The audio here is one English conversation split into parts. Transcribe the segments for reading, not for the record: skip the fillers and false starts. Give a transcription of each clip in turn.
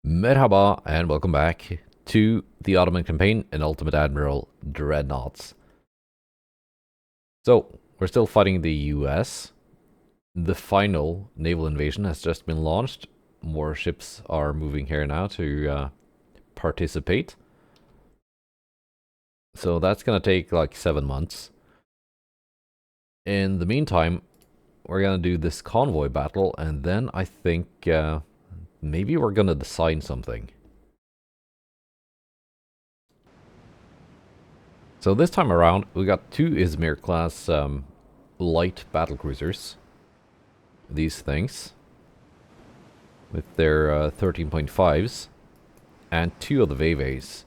Merhaba and welcome back to the Ottoman campaign in Ultimate Admiral Dreadnoughts. So, we're still fighting the US. The final naval invasion has just been launched. More ships are moving here now to participate. So that's gonna take like 7 months. In the meantime, we're gonna do this convoy battle, and then I think maybe we're gonna design something. So this time around, we got two Izmir class light battlecruisers. These things. With their 13.5s. And two of the Vayvays.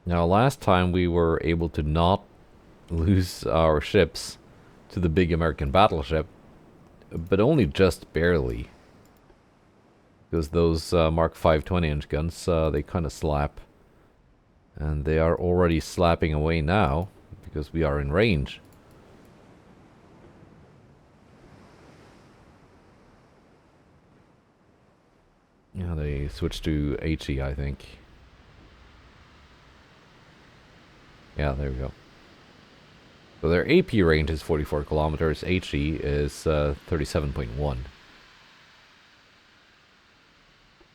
Now last time we were able to not lose our ships to the big American battleship. But only just barely. Because those Mark 5 20-inch guns, they kind of slap. And they are already slapping away now, because we are in range. Yeah, they switched to HE, I think. Yeah, there we go. So their AP range is 44 kilometers, HE is 37.1.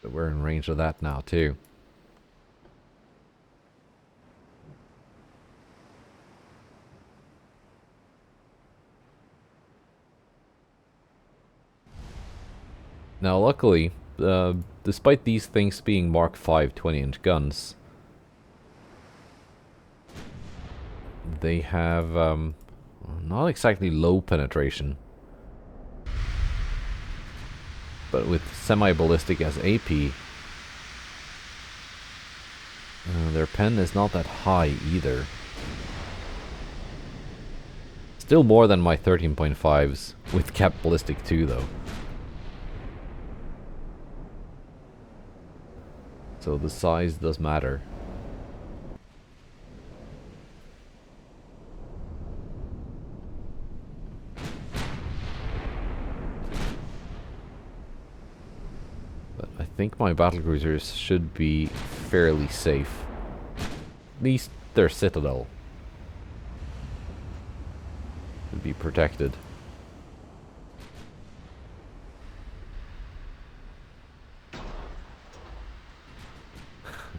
So we're in range of that now, too. Now, luckily, despite these things being Mark 5 20-inch guns, they have not exactly low penetration, but with semi-ballistic as AP, their pen is not that high either. Still more than my 13.5s with capped ballistic too, though. So the size does matter. But I think my battlecruisers should be fairly safe. At least their citadel should be protected.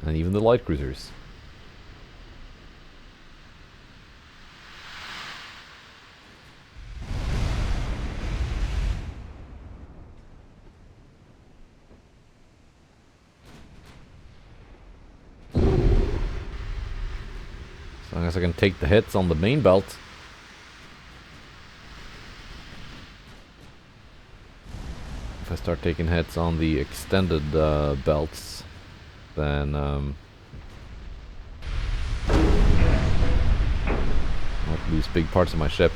And even the light cruisers. So I guess I can take the hits on the main belt. If I start taking hits on the extended belts, then I'll lose big parts of my ship.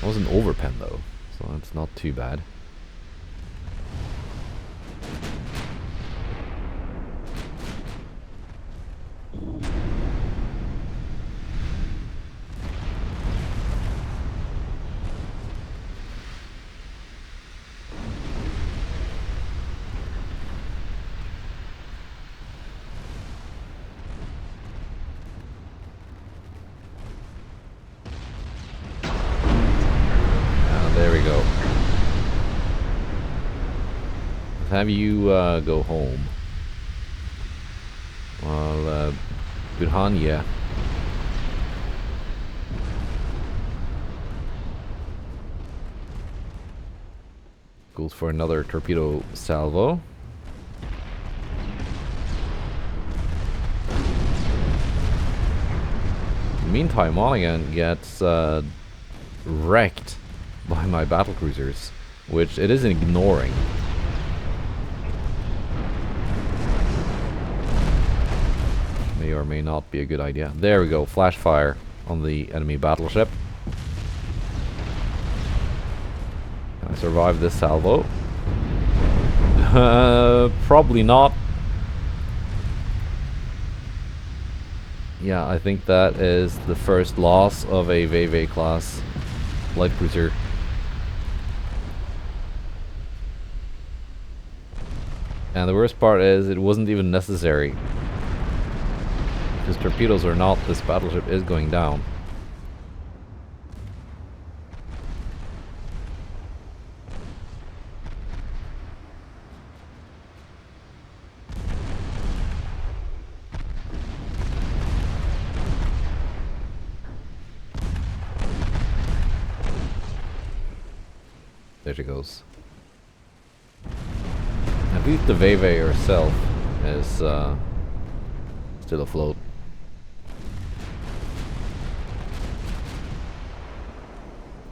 I was an overpen though, so that's not too bad. Have you go home. Well, Burhan, yeah. Goes for another torpedo salvo. Meantime, Monaghan gets wrecked by my battlecruisers, which it isn't ignoring. May or may not be a good idea. There we go, flash fire on the enemy battleship. Can I survive this salvo? Probably not. Yeah, I think that is the first loss of a Vayvay class light cruiser. And the worst part is, it wasn't even necessary. Because torpedoes or not, this battleship is going down. There she goes. At least the Vayvay herself is still afloat.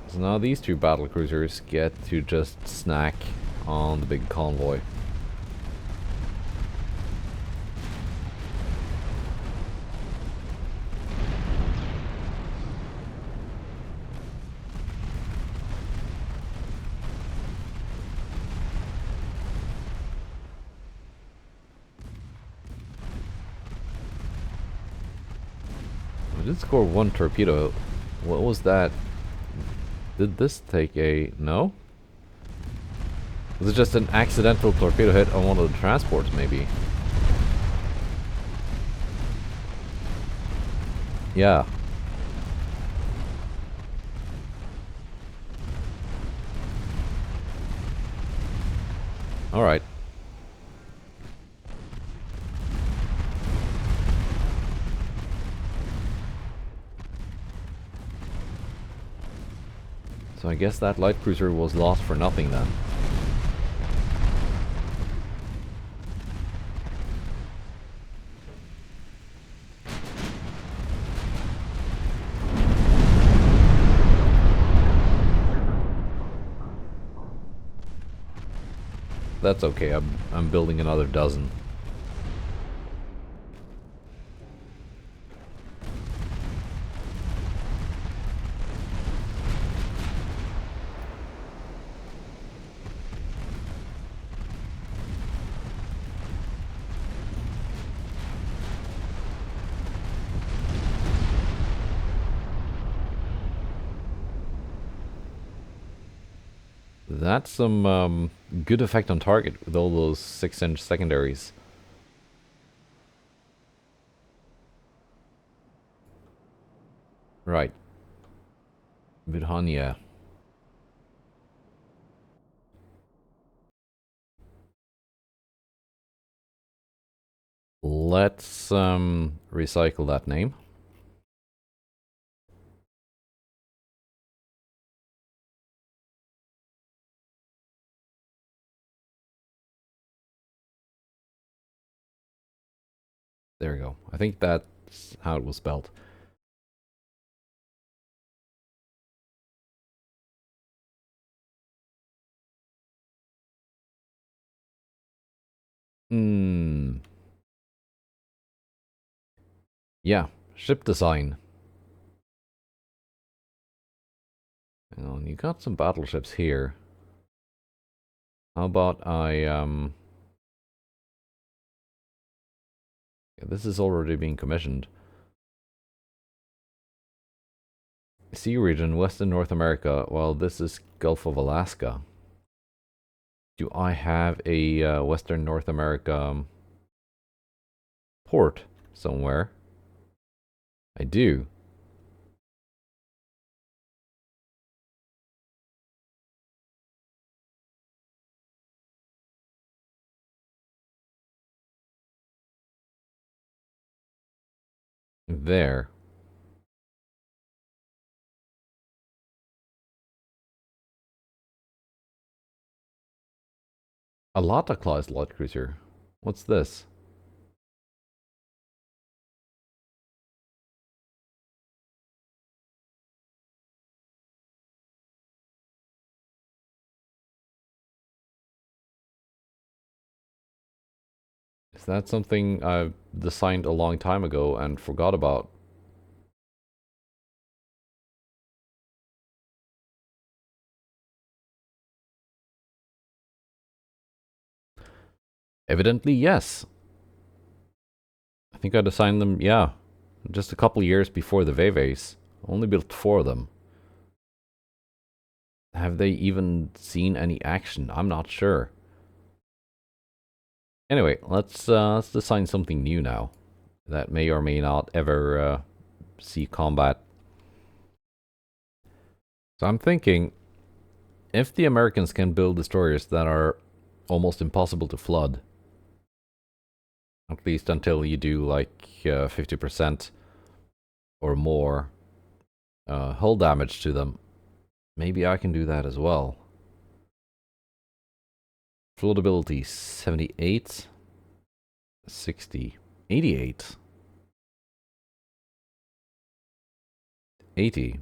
So now these two battlecruisers get to just snack on the big convoy. We did score one torpedo. What was that? Did this take a... no? Was it just an accidental torpedo hit on one of the transports, maybe? Yeah. Alright. So I guess that light cruiser was lost for nothing then. That's okay, I'm building another dozen. That's some good effect on target with all those 6-inch secondaries. Right. Vidhania. Let's recycle that name. There we go. I think that's how it was spelled. Hmm. Yeah, ship design. Hang on, you got some battleships here. How about yeah, this is already being commissioned. Sea region, Western North America. Well, this is Gulf of Alaska. Do I have a Western North America port somewhere? I do. There. A Lata class light cruiser. What's this? Is that something I've designed a long time ago and forgot about? Evidently, yes. I think I designed them, yeah, just a couple years before the Vayvays. Only built 4 of them. Have they even seen any action? I'm not sure. Anyway, let's design something new now that may or may not ever see combat. So I'm thinking, if the Americans can build destroyers that are almost impossible to flood, at least until you do like 50% or more hull damage to them, maybe I can do that as well. Floatability 78, 60, 88, 80.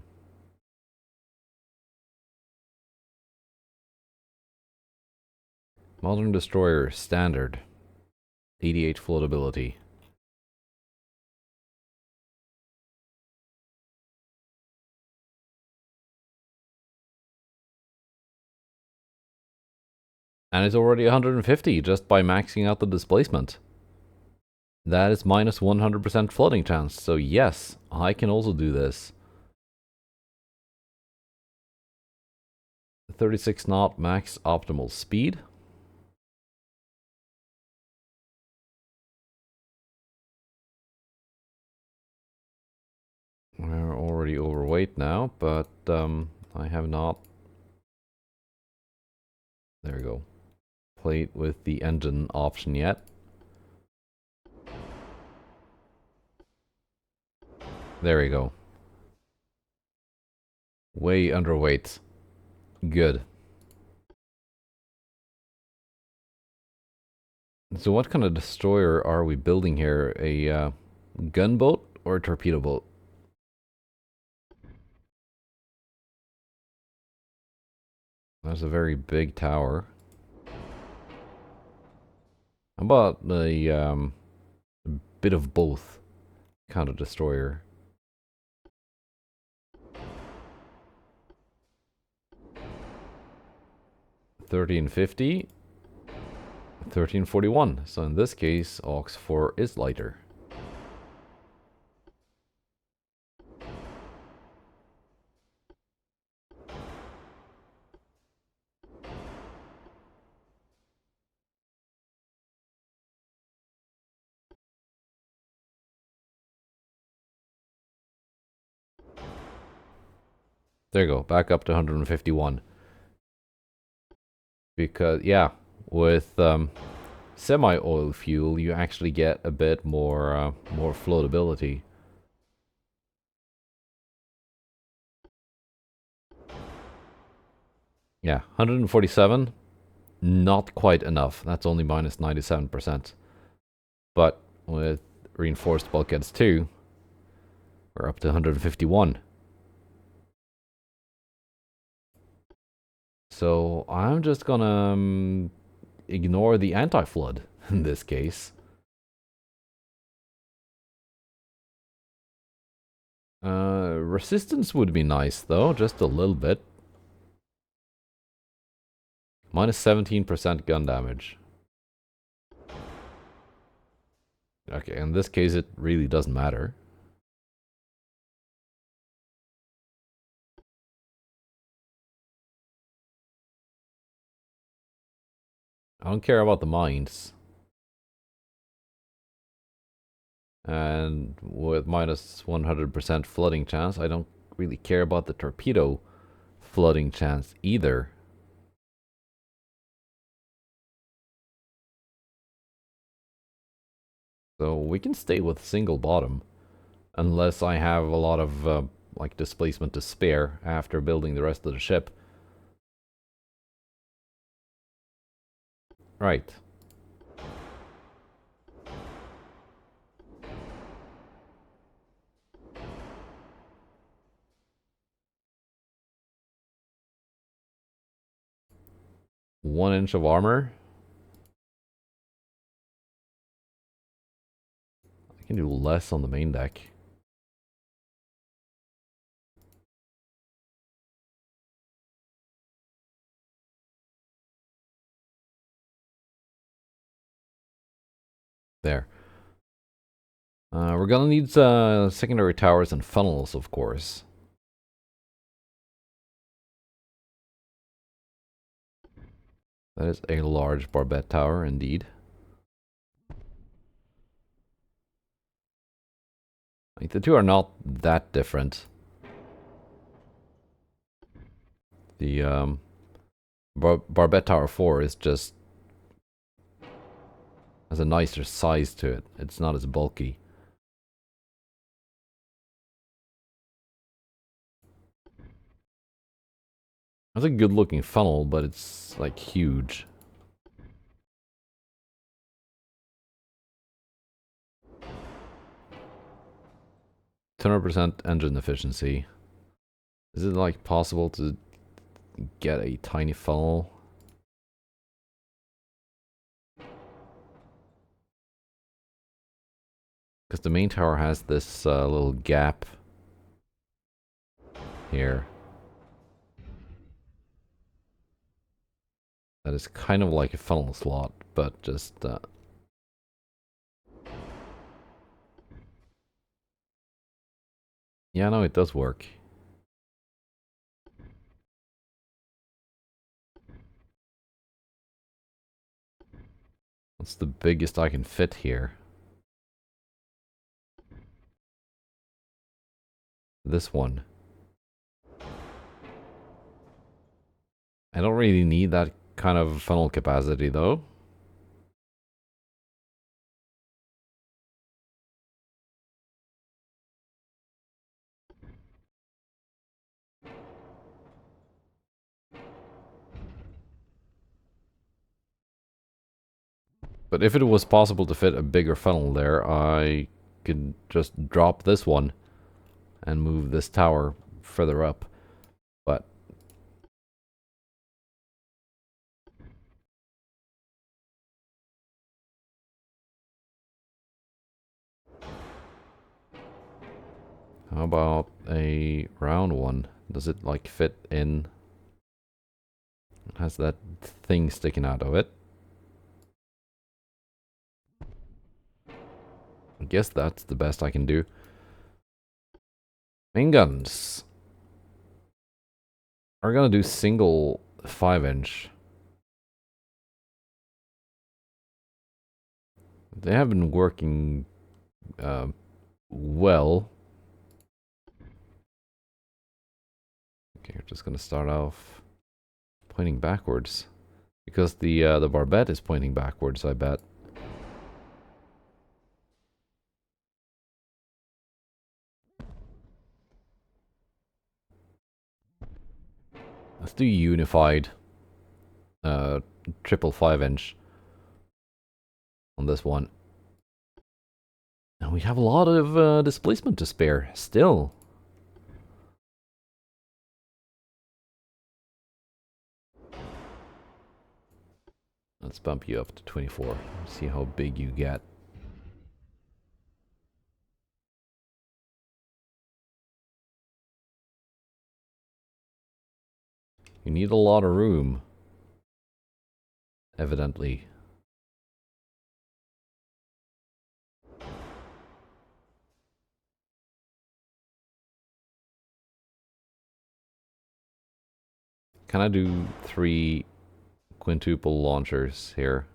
Modern destroyer standard, 88 floatability. And it's already 150 just by maxing out the displacement. That is minus 100% flooding chance, so yes, I can also do this. 36 knot max optimal speed. We're already overweight now, but I have not... There we go. Played with the engine option yet. There we go. Way underweight. Good. So what kind of destroyer are we building here? A gunboat or a torpedo boat? That's a very big tower. How about a bit of both kind of destroyer? 1350, 1341. So in this case, aux 4 is lighter. There you go, back up to 151. Because, yeah, with semi-oil fuel, you actually get a bit more floatability. Yeah, 147, not quite enough. That's only minus 97%. But with reinforced bulkheads 2, we're up to 151. So I'm just gonna ignore the anti-flood in this case. Resistance would be nice though, just a little bit. Minus 17% gun damage. Okay, in this case it really doesn't matter. I don't care about the mines. And with minus 100% flooding chance, I don't really care about the torpedo flooding chance either. So we can stay with single bottom. Unless I have a lot of like displacement to spare after building the rest of the ship. Right. One inch of armor. I can do less on the main deck. There. We're gonna need secondary towers and funnels, of course. That is a large barbette tower, indeed. Like, the two are not that different. The Barbette Tower 4 is just has a nicer size to it. It's not as bulky. It's a good looking funnel, but it's like huge. %, engine efficiency. Is it like possible to get a tiny funnel? Because the main tower has this little gap here. That is kind of like a funnel slot, but just... yeah, no, it does work. What's the biggest I can fit here? This one. I don't really need that kind of funnel capacity though. But if it was possible to fit a bigger funnel there, I could just drop this one and move this tower further up. But how about a round one? Does it like fit in? It has that thing sticking out of it. I guess that's the best I can do. Main guns. We're gonna do single 5-inch. They have been working well. Okay, we're just gonna start off pointing backwards. Because the barbette is pointing backwards, I bet. Let's do unified triple 5-inch on this one. And we have a lot of displacement to spare still. Let's bump you up to 24. See how big you get. You need a lot of room. Evidently. Can I do 3 quintuple launchers here?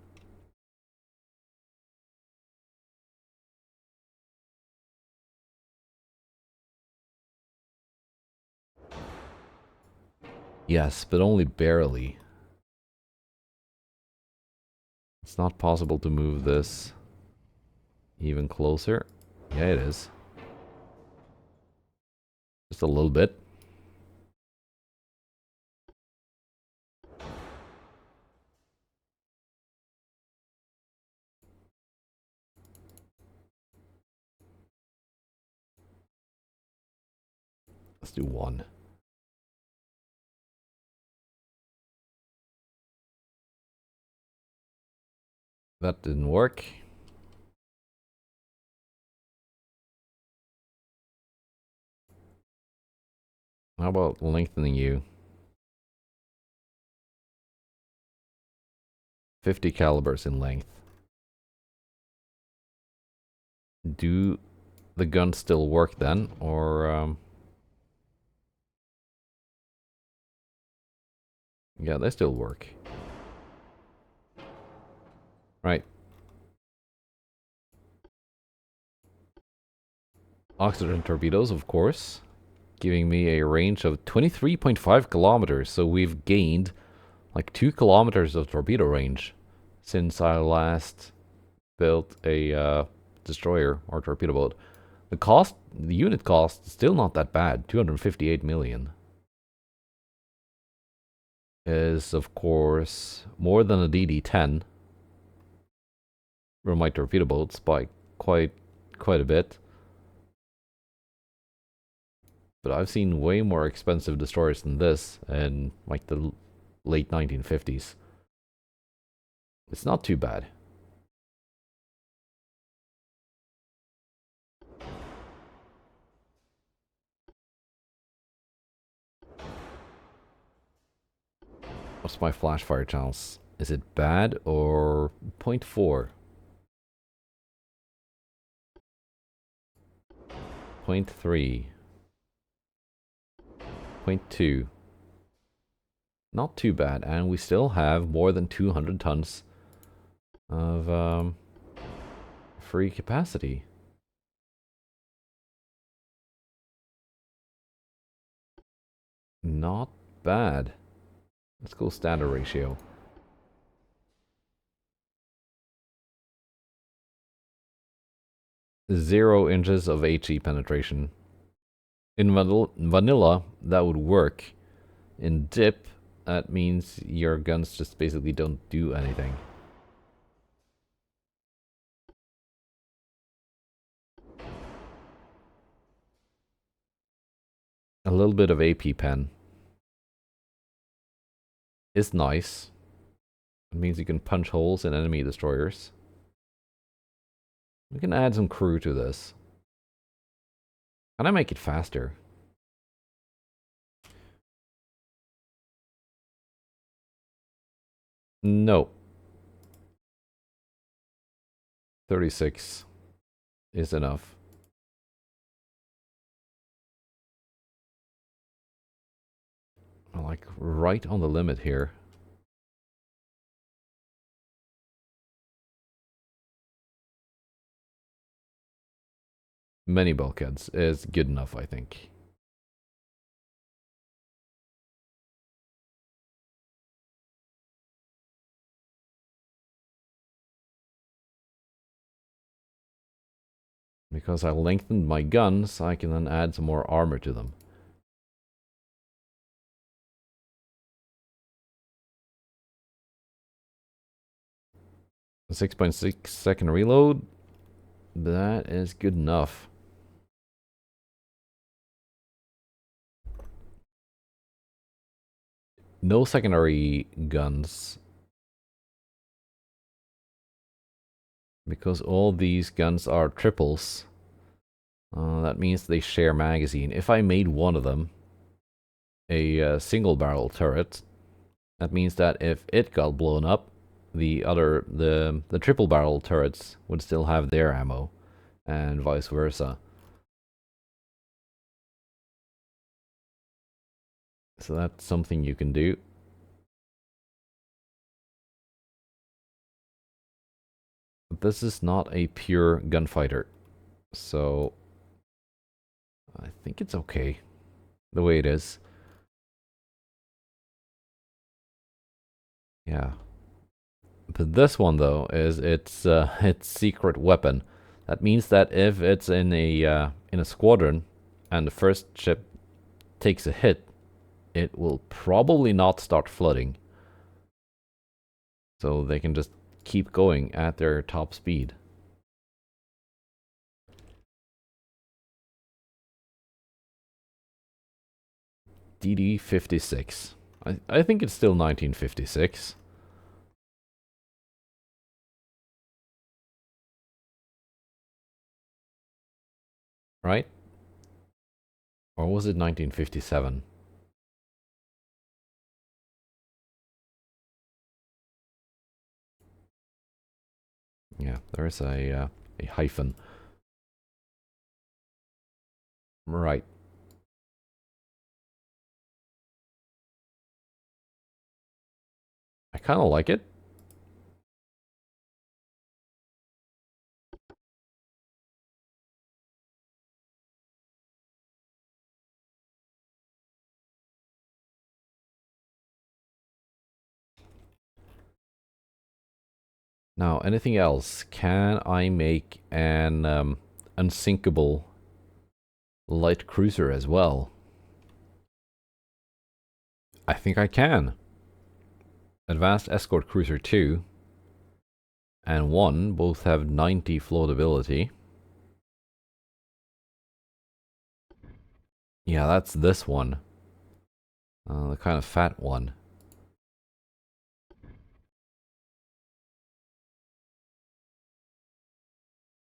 Yes, but only barely. It's not possible to move this even closer. Yeah, it is. Just a little bit. Let's do 1. That didn't work. How about lengthening you? 50 calibers in length. Do the guns still work then, or yeah, they still work. Right. Oxygen torpedoes, of course, giving me a range of 23.5 kilometers. So we've gained like 2 kilometers of torpedo range since I last built a destroyer or torpedo boat. The unit cost, is still not that bad. 258 million is, of course, more than a DD-10 or my torpedo boats by quite a bit. But I've seen way more expensive destroyers than this in like the late 1950s. It's not too bad. What's my flash fire chance? Is it bad or 0.4? 0.3. 0.2. Not too bad, and we still have more than 200 tons of free capacity. Not bad. Let's go standard ratio. 0 inches of HE penetration. In vanilla, that would work. In dip, that means your guns just basically don't do anything. A little bit of AP pen is nice. It means you can punch holes in enemy destroyers. We can add some crew to this. Can I make it faster? No. 36 is enough. I'm like right on the limit here. Many bulkheads is good enough, I think. Because I lengthened my guns, I can then add some more armor to them. A 6.6 second reload. That is good enough. No secondary guns. Because all these guns are triples. That means they share magazine. If I made one of them a single barrel turret, that means that if it got blown up, the triple barrel turrets would still have their ammo, and vice versa. So that's something you can do. But this is not a pure gunfighter, so I think it's okay the way it is. Yeah. But this one though is its secret weapon. That means that if it's in a squadron and the first ship takes a hit, it will probably not start flooding. So they can just keep going at their top speed. DD-56. I think it's still 1956. Right? Or was it 1957? Yeah, there's a hyphen. Right. I kind of like it. Now, anything else? Can I make an unsinkable light cruiser as well? I think I can. Advanced Escort Cruiser 2 and 1 both have 90 floatability. Yeah, that's this one. The kind of fat one.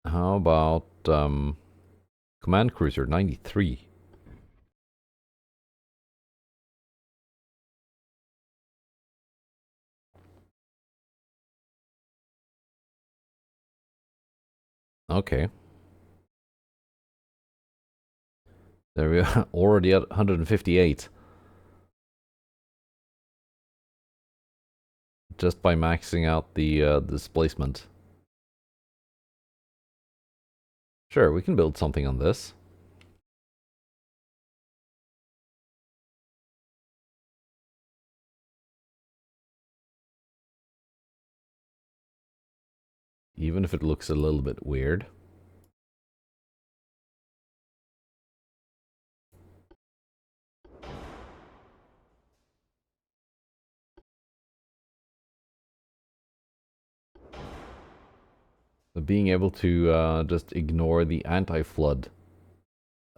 How about Command Cruiser 93? Okay. There we are, already at 158. Just by maxing out the displacement. Sure, we can build something on this. Even if it looks a little bit weird. Being able to just ignore the anti-flood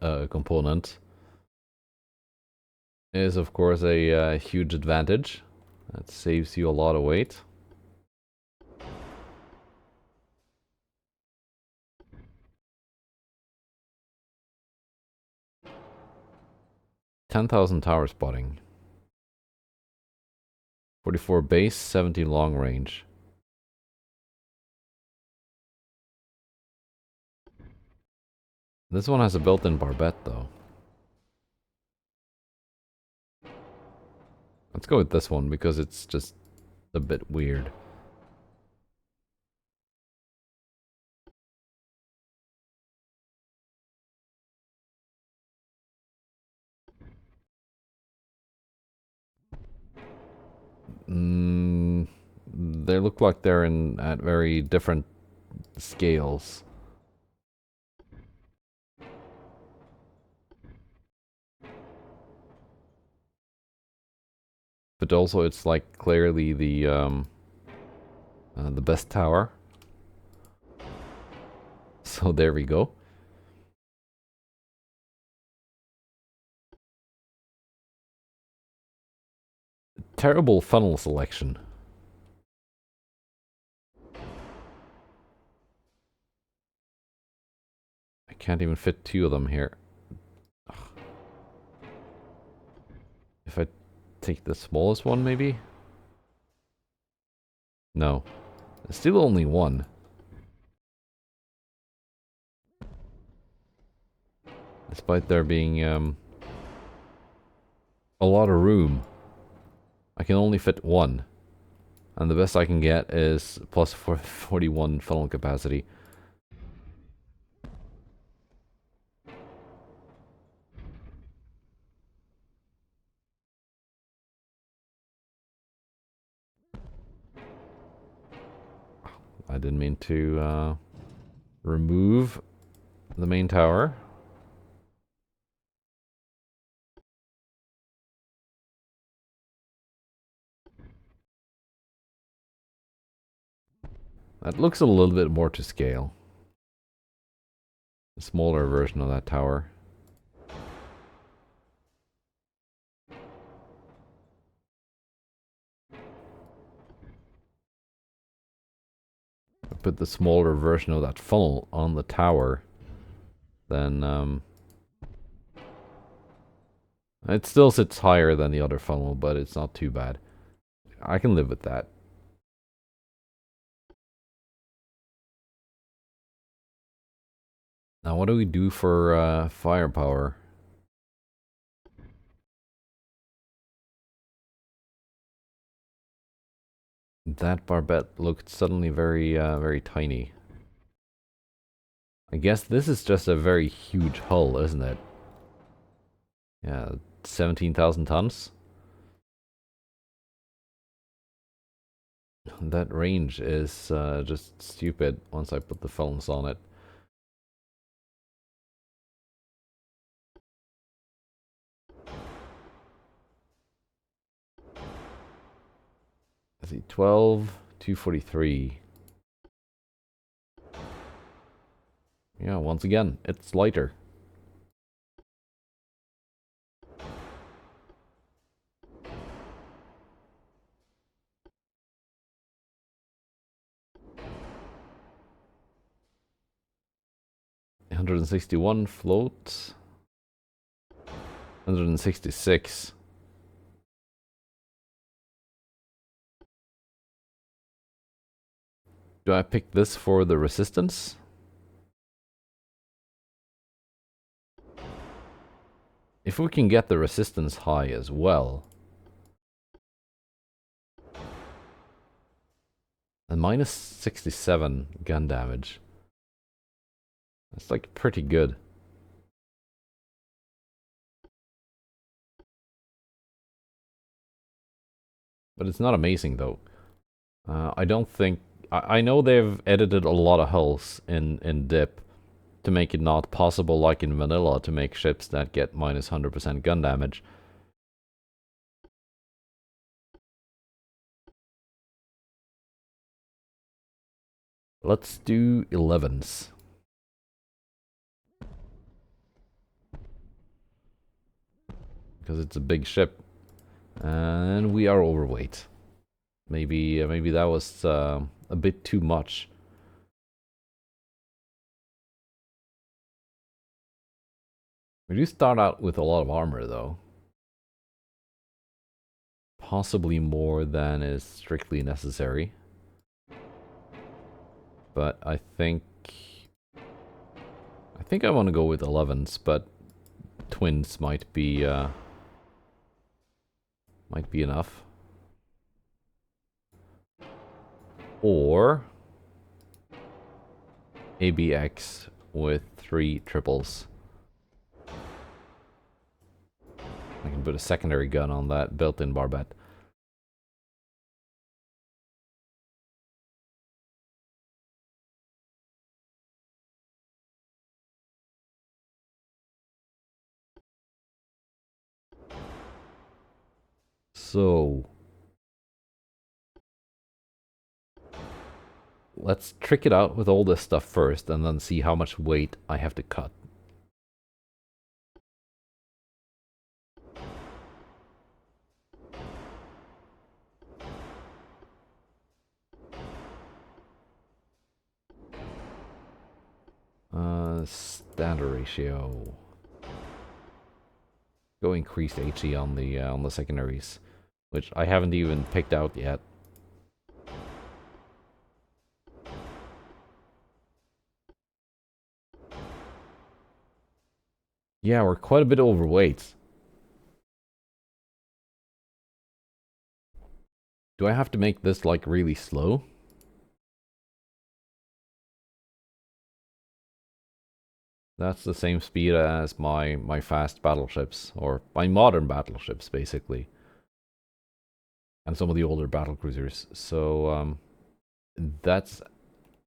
component is of course a huge advantage. That saves you a lot of weight. $10,000 tower spotting. 44 base, 70 long range. This one has a built-in barbette though. Let's go with this one because it's just a bit weird. They look like they're at very different scales. But also it's like clearly the best tower. So there we go. Terrible funnel selection. I can't even fit 2 of them here. Ugh. If I take the smallest one, maybe? No. Still only 1. Despite there being a lot of room. I can only fit 1. And the best I can get is plus 41 funnel capacity. I didn't mean to remove the main tower. That looks a little bit more to scale. A smaller version of that tower. I put the smaller version of that funnel on the tower. Then it still sits higher than the other funnel, but it's not too bad. I can live with that. Now what do we do for firepower? That barbette looked suddenly very tiny. I guess this is just a very huge hull, isn't it? Yeah, 17,000 tons. That range is just stupid once I put the phones on it. Let's see, 12, 243. Yeah, once again, it's lighter. $161 float. 166. Do I pick this for the resistance? If we can get the resistance high as well. And minus 67 gun damage. That's like pretty good. But it's not amazing though. I don't think... I know they've edited a lot of hulls in DIP to make it not possible like in vanilla to make ships that get minus 100% gun damage. Let's do 11s. Because it's a big ship. And we are overweight. Maybe that was a bit too much. We do start out with a lot of armor though. Possibly more than is strictly necessary. But I think I want to go with 11s, but twins might be enough. Or ABX with 3 triples. I can put a secondary gun on that built-in barbette. So let's trick it out with all this stuff first and then see how much weight I have to cut. Standard ratio. Go increased HE on the secondaries, which I haven't even picked out yet. Yeah, we're quite a bit overweight. Do I have to make this like really slow? That's the same speed as my fast battleships, or my modern battleships, basically. And some of the older battlecruisers. So, that's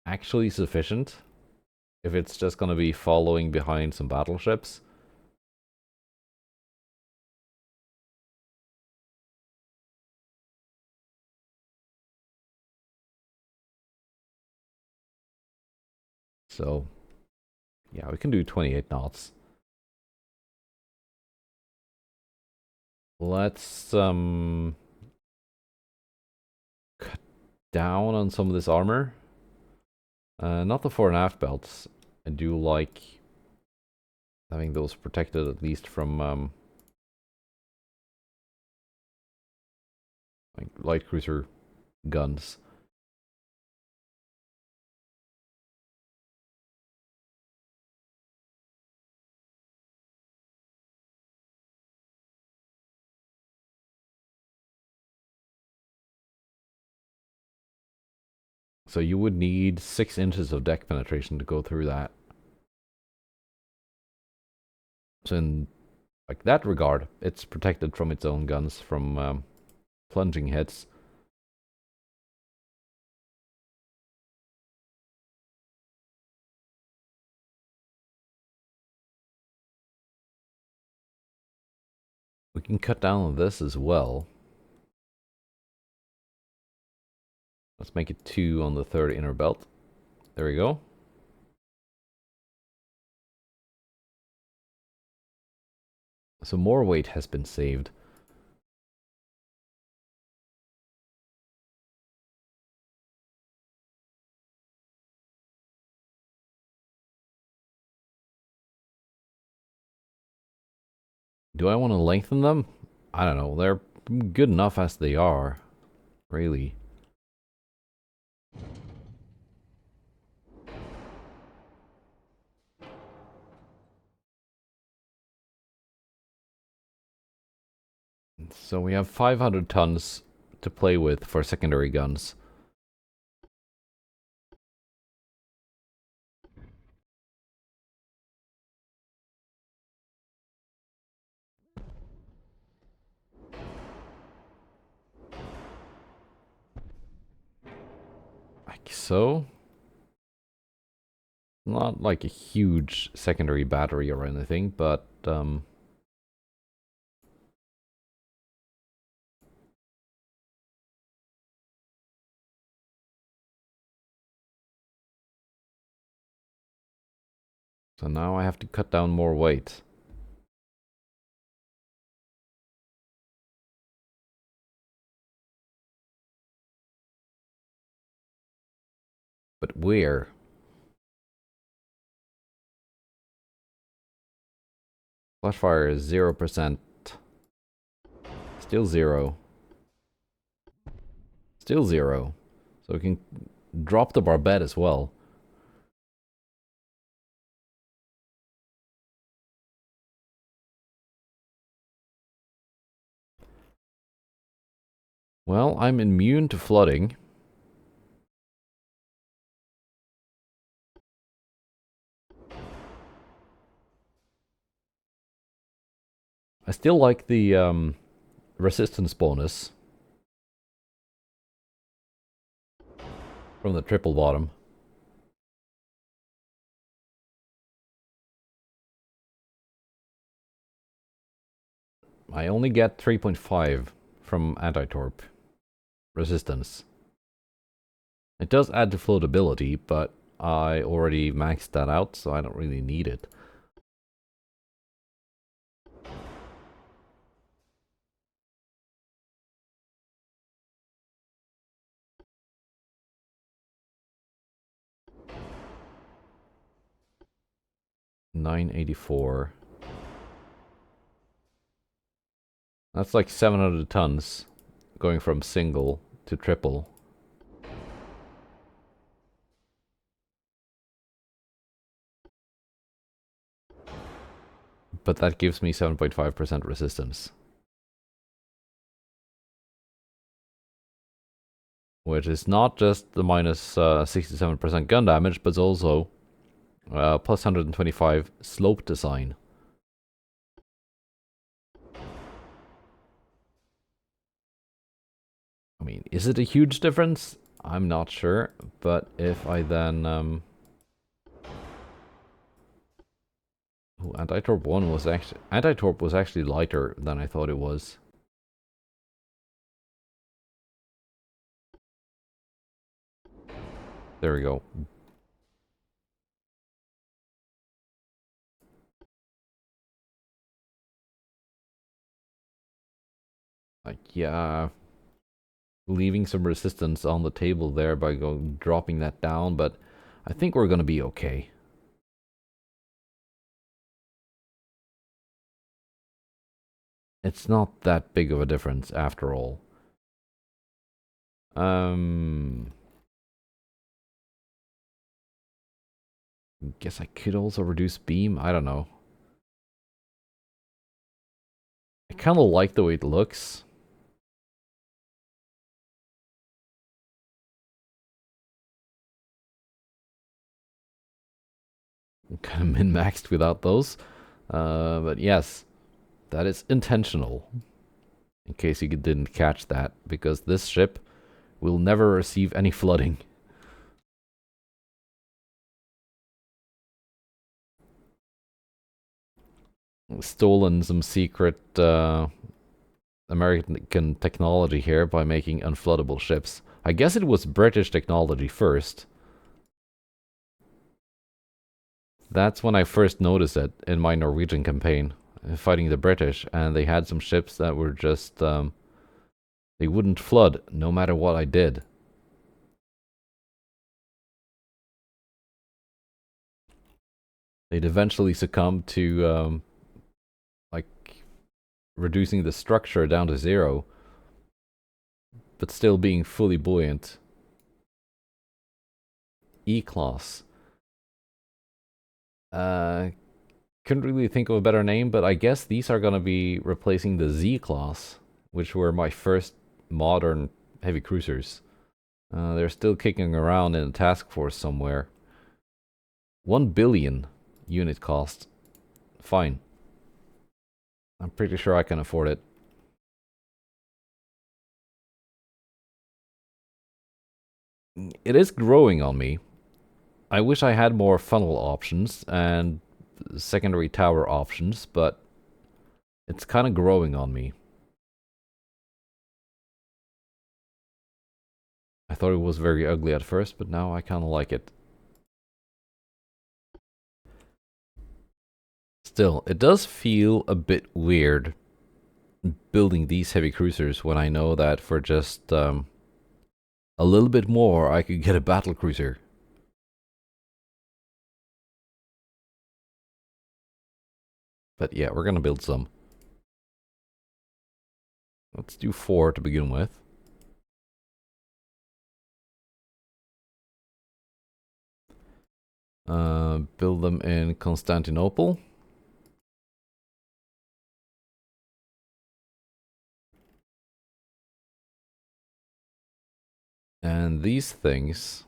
actually sufficient. If it's just gonna be following behind some battleships. So, yeah, we can do 28 knots. Let's, cut down on some of this armor. Not the fore and aft belts. I do like having those protected at least from, like light cruiser guns. So you would need 6 inches of deck penetration to go through that. So in like that regard, it's protected from its own guns from plunging hits. can cut down on this as well. Let's make it 2 on the third inner belt. There we go. So more weight has been saved. Do I want to lengthen them? I don't know. They're good enough as they are. Really. So we have 500 tons to play with for secondary guns. Like so. Not like a huge secondary battery or anything, but so now I have to cut down more weight. But where? Flashfire is 0%. Still 0. Still 0. So we can drop the barbette as well. Well, I'm immune to flooding. I still like the resistance bonus from the triple bottom. I only get 3.5 from anti-torp resistance. It does add to floatability, but I already maxed that out, so I don't really need it. $984. That's like 700 tons going from single to triple. But that gives me 7.5% resistance. Which is not just the minus 67% gun damage, but also plus 125 slope design. I mean, is it a huge difference? I'm not sure, but if I then anti-torp 1 was actually anti-torp was actually lighter than I thought it was. There we go. Like, yeah, leaving some resistance on the table there by dropping that down, but I think we're gonna be okay. It's not that big of a difference after all. Guess I could also reduce beam. I don't know. I kind of like the way it looks. I'm kind of min-maxed without those. But yes, that is intentional. In case you didn't catch that, because this ship will never receive any flooding. Stolen some secret American technology here by making unfloodable ships. I guess it was British technology first. That's when I first noticed it in my Norwegian campaign, fighting the British, and they had some ships that were just, they wouldn't flood no matter what I did. They'd eventually succumb to, like, reducing the structure down to 0, but still being fully buoyant. E-class. Couldn't really think of a better name, but I guess these are gonna be replacing the Z-class, which were my first modern heavy cruisers. They're still kicking around in a task force somewhere. 1 billion unit cost. Fine. I'm pretty sure I can afford it. It is growing on me. I wish I had more funnel options and secondary tower options, but it's kind of growing on me. I thought it was very ugly at first, but now I kind of like it. Still, it does feel a bit weird building these heavy cruisers when I know that for just a little bit more I could get a battlecruiser. But yeah, we're gonna build some. Let's do 4 to begin with. Build them in Constantinople. And these things,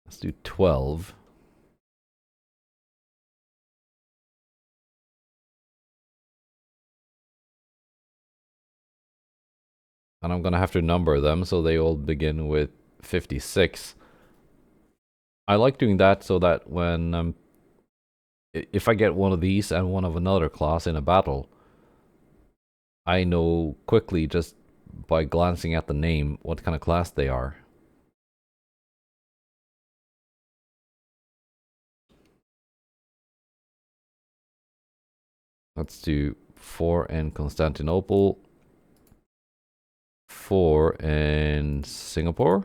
let's do 12. And I'm gonna have to number them so they all begin with 56. I like doing that so that when if I get one of these and one of another class in a battle, I know quickly just by glancing at the name what kind of class they are. Let's do 4 in Constantinople, 4 in Singapore.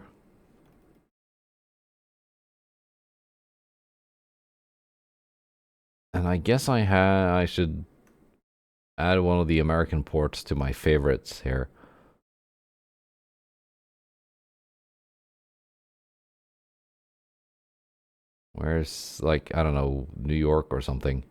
And I guess I should add one of the American ports to my favorites here. Where's, like, I don't know, New York or something.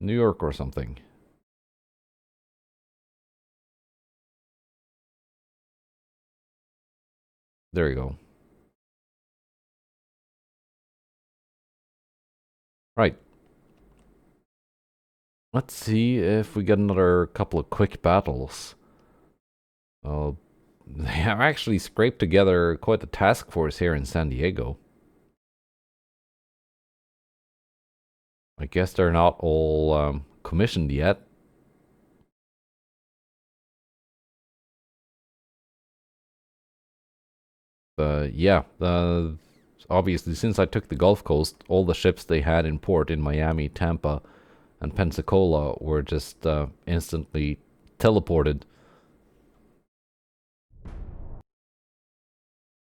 New York or something. There you go. Right. Let's see if we get another couple of quick battles. Oh, they have actually scraped together quite a task force here in San Diego. I guess they're not all commissioned yet. But yeah, obviously since I took the Gulf Coast, all the ships they had in port in Miami, Tampa, and Pensacola were just instantly teleported.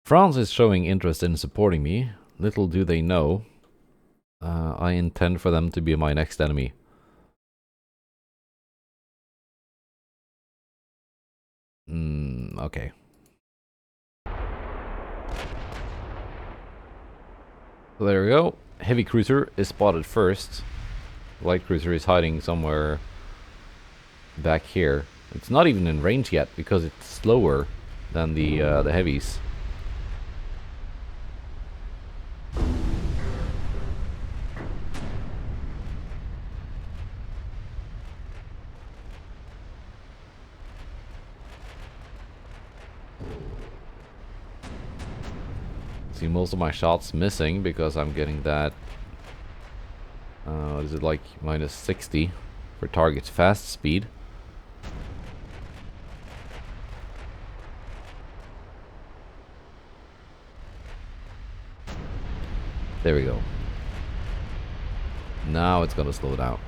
France is showing interest in supporting me. Little do they know, I intend for them to be my next enemy. Okay. So there we go. Heavy cruiser is spotted first. Light cruiser is hiding somewhere back here. It's not even in range yet because it's slower than the heavies. See most of my shots missing because I'm getting that. What is it, like minus 60 for target's fast speed? There we go. Now it's gonna slow down.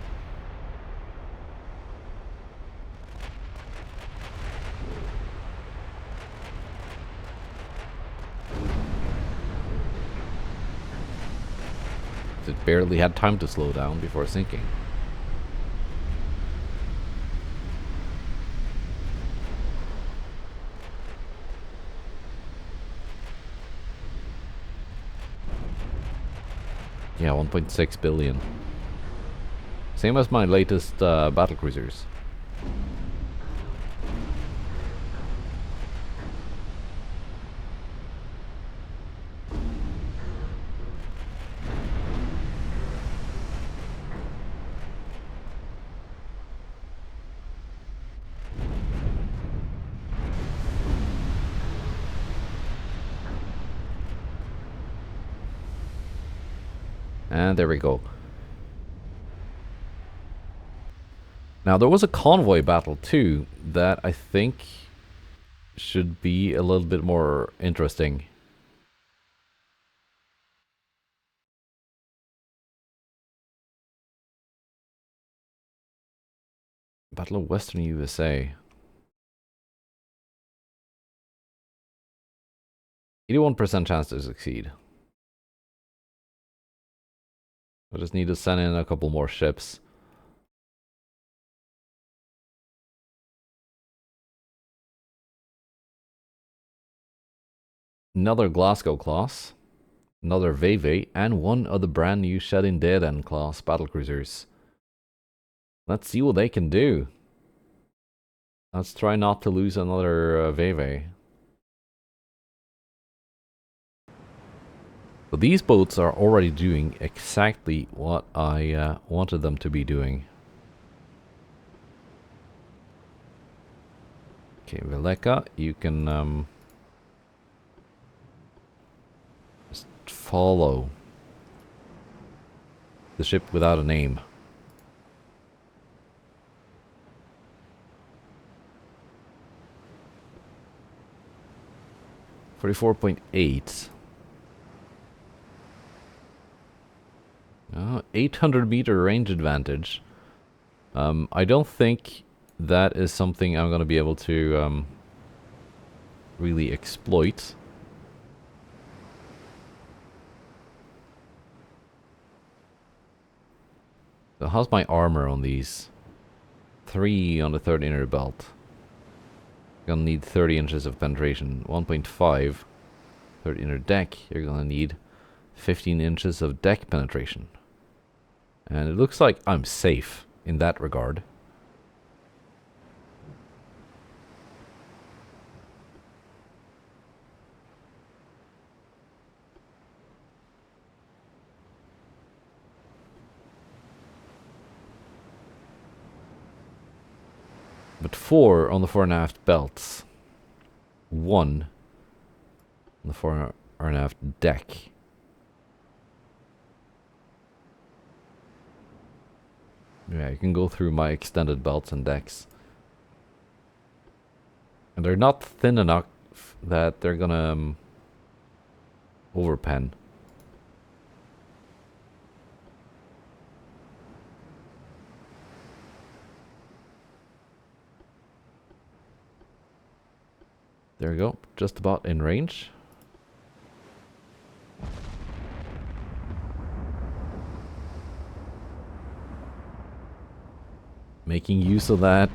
It barely had time to slow down before sinking. Yeah, 1.6 billion. Same as my latest battlecruisers. And there we go. Now there was a convoy battle too that I think should be a little bit more interesting. Battle of Western USA. 81% chance to succeed. I just need to send in a couple more ships. Another Glasgow class, another Vayvay, and one of the brand new Ceddin Deden class battlecruisers. Let's see what they can do. Let's try not to lose another Vayvay. But these boats are already doing exactly what I wanted them to be doing. Okay, Veleka, you can just follow the ship without a name. $44.8. 800-meter range advantage. I don't think that is something I'm going to be able to really exploit. So how's my armor on these? 3 on the third inner belt. You're gonna need 30 inches of penetration. 1.5 third inner deck. You're gonna need 15 inches of deck penetration. And it looks like I'm safe in that regard. But 4 on the fore and aft belts. 1 on the fore and aft deck. Yeah, you can go through my extended belts and decks. And they're not thin enough that they're gonna overpen. There we go, just about in range. Making use of that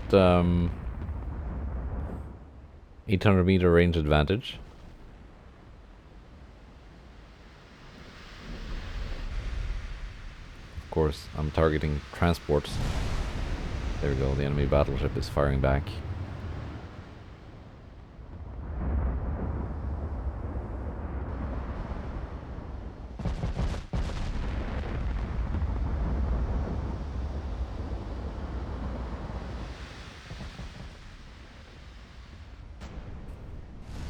800-meter range advantage. Of course, I'm targeting transports. There we go, the enemy battleship is firing back.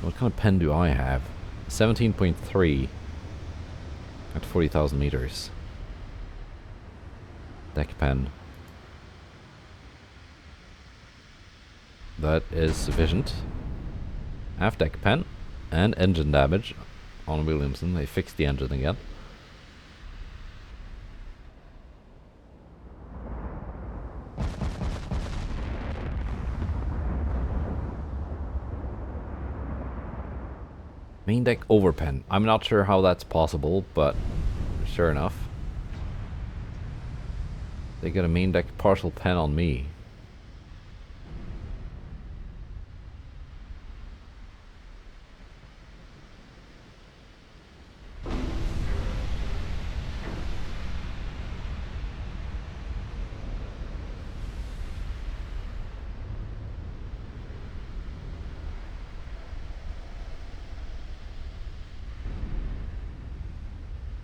What kind of pen do I have? 17.3. At 40,000 meters. Deck pen. That is sufficient. Half deck pen and engine damage on Williamson. They fixed the engine again. Main deck overpen. I'm not sure how that's possible, but sure enough. They got a main deck partial pen on me.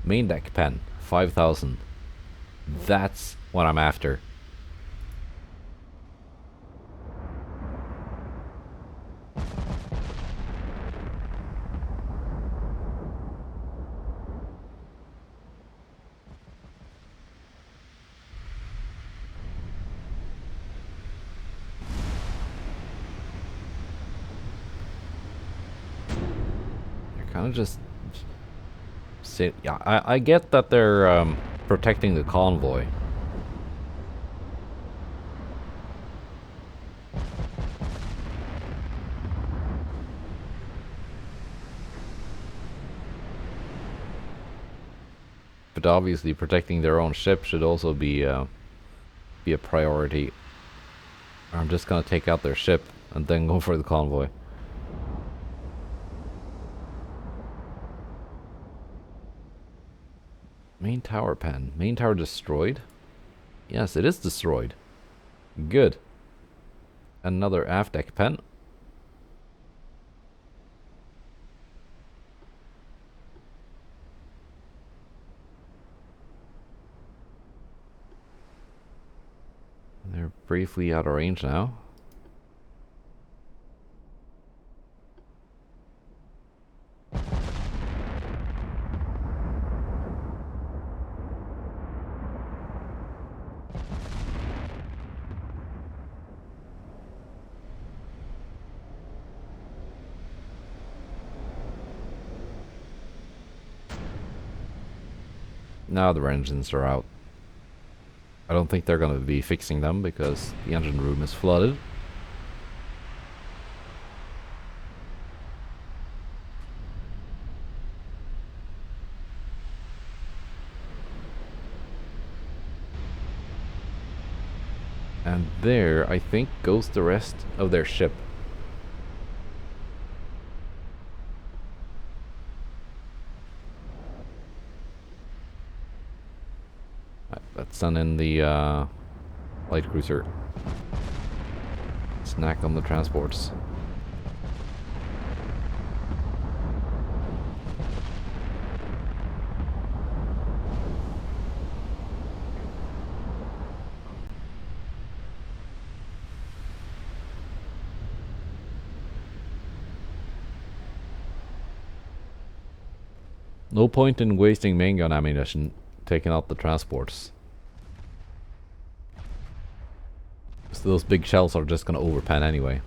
Main deck pen, 5,000. That's what I'm after. They're kind of just... Yeah, I get that they're protecting the convoy. But obviously protecting their own ship should also be a priority. I'm just gonna take out their ship and then go for the convoy. Main tower pen. Main tower destroyed? Yes, it is destroyed. Good. Another aft deck pen. They're briefly out of range now. Now their engines are out. I don't think they're going to be fixing them because the engine room is flooded. And there, I think, goes the rest of their ship. Let's send in the light cruiser. Snack on the transports. No point in wasting main gun ammunition taking out the transports. So those big shells are just gonna overpan anyway.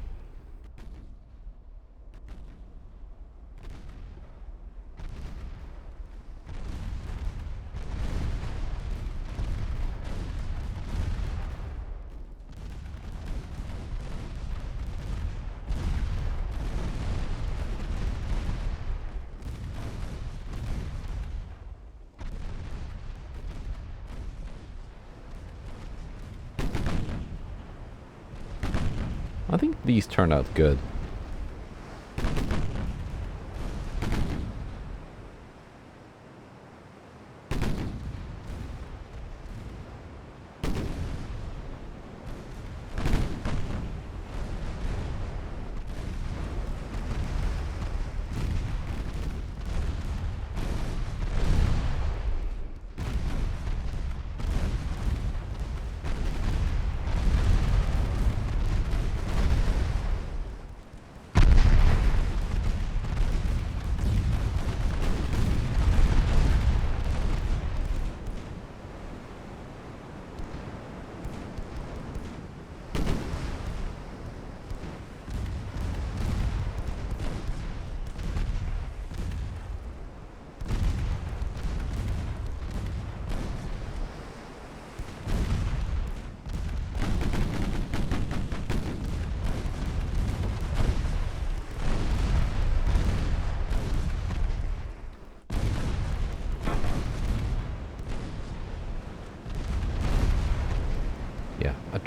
I think these turn out good.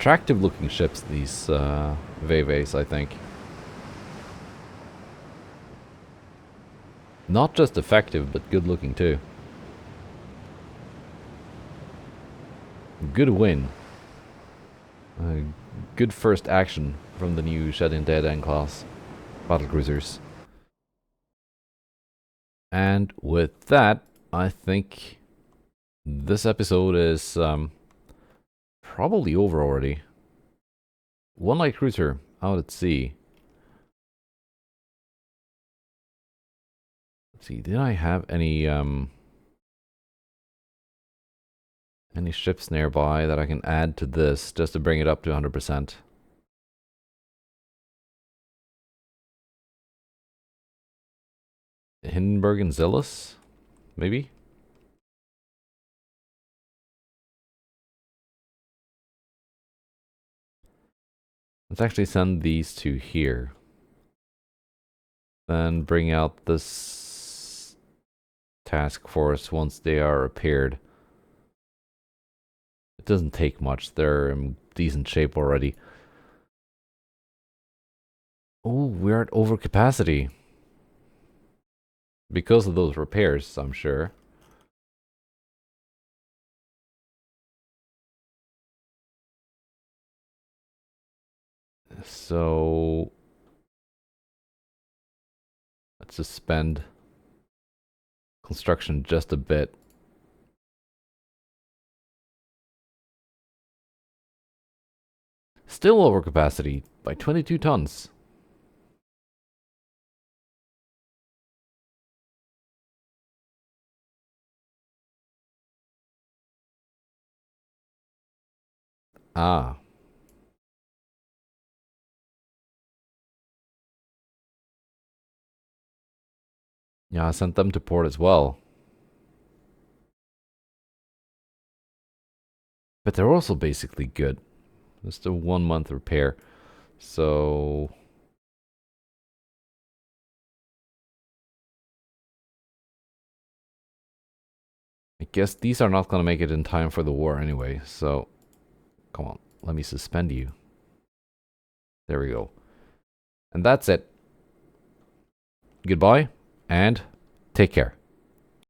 attractive looking ships, these Vayvays, I think. Not just effective, but good looking too. Good win. Good first action from the new Ceddin Deden class battlecruisers. And with that, I think this episode is probably over already. One light cruiser out at sea. Let's see, did I have any ships nearby that I can add to this just to bring it up to 100%? Hindenburg and Zillus? Maybe? Let's actually send these two here. Then bring out this task force once they are repaired. It doesn't take much. They're in decent shape already. Oh, we're at overcapacity. Because of those repairs, I'm sure. So let's suspend construction just a bit. Still over capacity by 22 tons. Ah. Yeah, I sent them to port as well. But they're also basically good. Just a 1 month repair. So I guess these are not going to make it in time for the war anyway. So come on, let me suspend you. There we go. And that's it. Goodbye and take care.